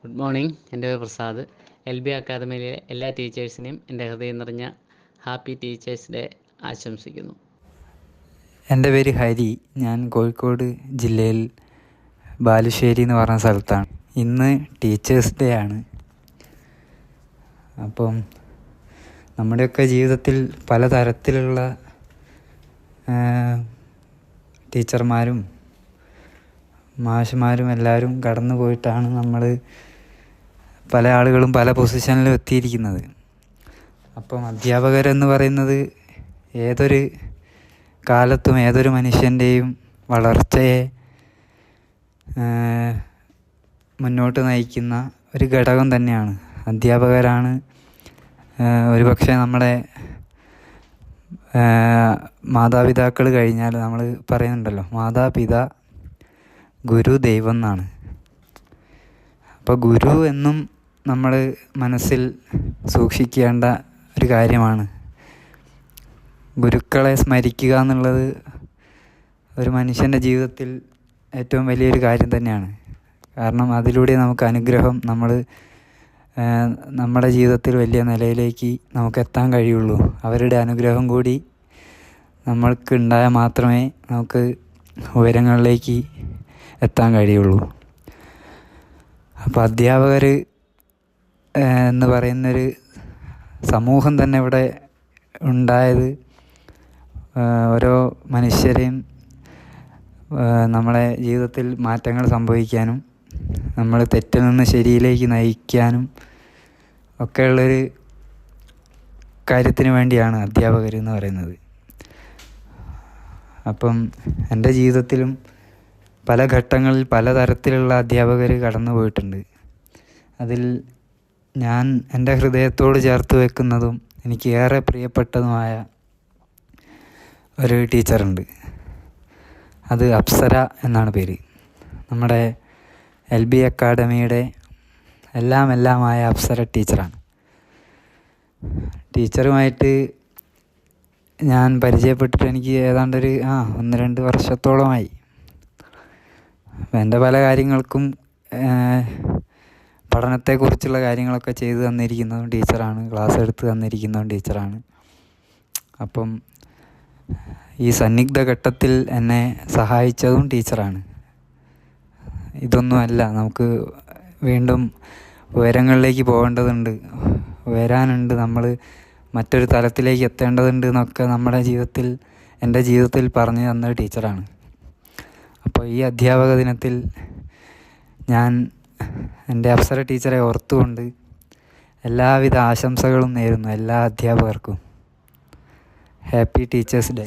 Good morning. എൻ്റെ പേര് Prasad. LB അക്കാദമിയിലെ എല്ലാ ടീച്ചേഴ്സിനെയും എൻ്റെ ഹൃദയം നിറഞ്ഞ ഹാപ്പി ടീച്ചേഴ്സ് ഡേ ആശംസിക്കുന്നു. എൻ്റെ പേര് ഹരി. ഞാൻ കോഴിക്കോട് ജില്ലയിൽ ബാലുശ്ശേരി എന്ന് പറഞ്ഞ സ്ഥലത്താണ്. ഇന്ന് ടീച്ചേഴ്സ് ഡേ ആണ്. അപ്പം നമ്മുടെയൊക്കെ ജീവിതത്തിൽ പലതരത്തിലുള്ള ടീച്ചർമാരും മാഷുമാരും എല്ലാവരും കടന്നു പോയിട്ടാണ് നമ്മൾ പല ആളുകളും പല പൊസിഷനിലും എത്തിയിരിക്കുന്നത്. അപ്പം അധ്യാപകരെന്ന് പറയുന്നത് ഏതൊരു കാലത്തും ഏതൊരു മനുഷ്യൻ്റെയും വളർച്ചയെ മുന്നോട്ട് നയിക്കുന്ന ഒരു ഘടകം തന്നെയാണ്. അധ്യാപകരാണ് ഒരുപക്ഷെ നമ്മുടെ മാതാപിതാക്കൾ കഴിഞ്ഞാൽ നമ്മൾ പറയുന്നുണ്ടല്ലോ, മാതാപിതാ ഗുരു ദൈവം എന്നാണ്. അപ്പോൾ ഗുരു എന്നും നമ്മൾ മനസ്സിൽ സൂക്ഷിക്കേണ്ട ഒരു കാര്യമാണ്. ഗുരുക്കളെ സ്മരിക്കുക എന്നുള്ളത് ഒരു മനുഷ്യൻ്റെ ജീവിതത്തിൽ ഏറ്റവും വലിയൊരു കാര്യം തന്നെയാണ്. കാരണം അതിലൂടെ നമുക്ക് അനുഗ്രഹം നമ്മുടെ ജീവിതത്തിൽ വലിയ നിലയിലേക്ക് നമുക്ക് എത്താൻ കഴിയുള്ളൂ. അവരുടെ അനുഗ്രഹം കൂടി നമ്മൾക്ക് ഉണ്ടായാൽ മാത്രമേ നമുക്ക് ഉയരങ്ങളിലേക്ക് എത്താൻ കഴിയുള്ളൂ. അപ്പോൾ അധ്യാപകർ എന്ന് പറയുന്നൊരു സമൂഹം തന്നെ ഇവിടെ ഉണ്ടായത് ഓരോ മനുഷ്യരെയും നമ്മളെ ജീവിതത്തിൽ മാറ്റങ്ങൾ സംഭവിക്കാനും നമ്മൾ തെറ്റിൽ നിന്ന് ശരിയിലേക്ക് നയിക്കാനും ഒക്കെയുള്ളൊരു കാര്യത്തിന് വേണ്ടിയാണ് അധ്യാപകർ എന്ന് പറയുന്നത്. അപ്പം എൻ്റെ ജീവിതത്തിലും പല ഘട്ടങ്ങളിൽ പലതരത്തിലുള്ള അധ്യാപകർ കടന്നു പോയിട്ടുണ്ട്. അതിൽ ഞാൻ എൻ്റെ ഹൃദയത്തോട് ചേർത്ത് വെക്കുന്നതും എനിക്ക് ഏറെ പ്രിയപ്പെട്ടതുമായ ഒരു ടീച്ചറുണ്ട്. അത് അപ്സര എന്നാണ് പേര്. നമ്മുടെ LB അക്കാദമിയുടെ എല്ലാമായ അപ്സര ടീച്ചറാണ്. ടീച്ചറുമായിട്ട് ഞാൻ പരിചയപ്പെട്ടിട്ട് എനിക്ക് ഏതാണ്ടൊരു 1-2 വർഷത്തോളമായി. എൻ്റെ പല കാര്യങ്ങൾക്കും പഠനത്തെക്കുറിച്ചുള്ള കാര്യങ്ങളൊക്കെ ചെയ്തു തന്നിരിക്കുന്നതും ടീച്ചറാണ്. ക്ലാസ് എടുത്ത് തന്നിരിക്കുന്നതും ടീച്ചറാണ്. അപ്പം ഈ സന്നിഗ്ധ ഘട്ടത്തിൽ എന്നെ സഹായിച്ചതും ടീച്ചറാണ്. ഇതൊന്നുമല്ല, നമുക്ക് വീണ്ടും ഉയരങ്ങളിലേക്ക് പോകേണ്ടതുണ്ട്, ഉയരാനുണ്ട്, നമ്മൾ മറ്റൊരു തലത്തിലേക്ക് എത്തേണ്ടതുണ്ട് എന്നൊക്കെ എൻ്റെ ജീവിതത്തിൽ പറഞ്ഞു തന്ന ടീച്ചറാണ്. അപ്പോൾ ഈ അധ്യാപക ദിനത്തിൽ ഞാൻ എൻ്റെ അപ്സര ടീച്ചറെ ഓർത്തുകൊണ്ട് എല്ലാവിധ ആശംസകളും നേരുന്നു എല്ലാ അധ്യാപകർക്കും. Happy teachers day.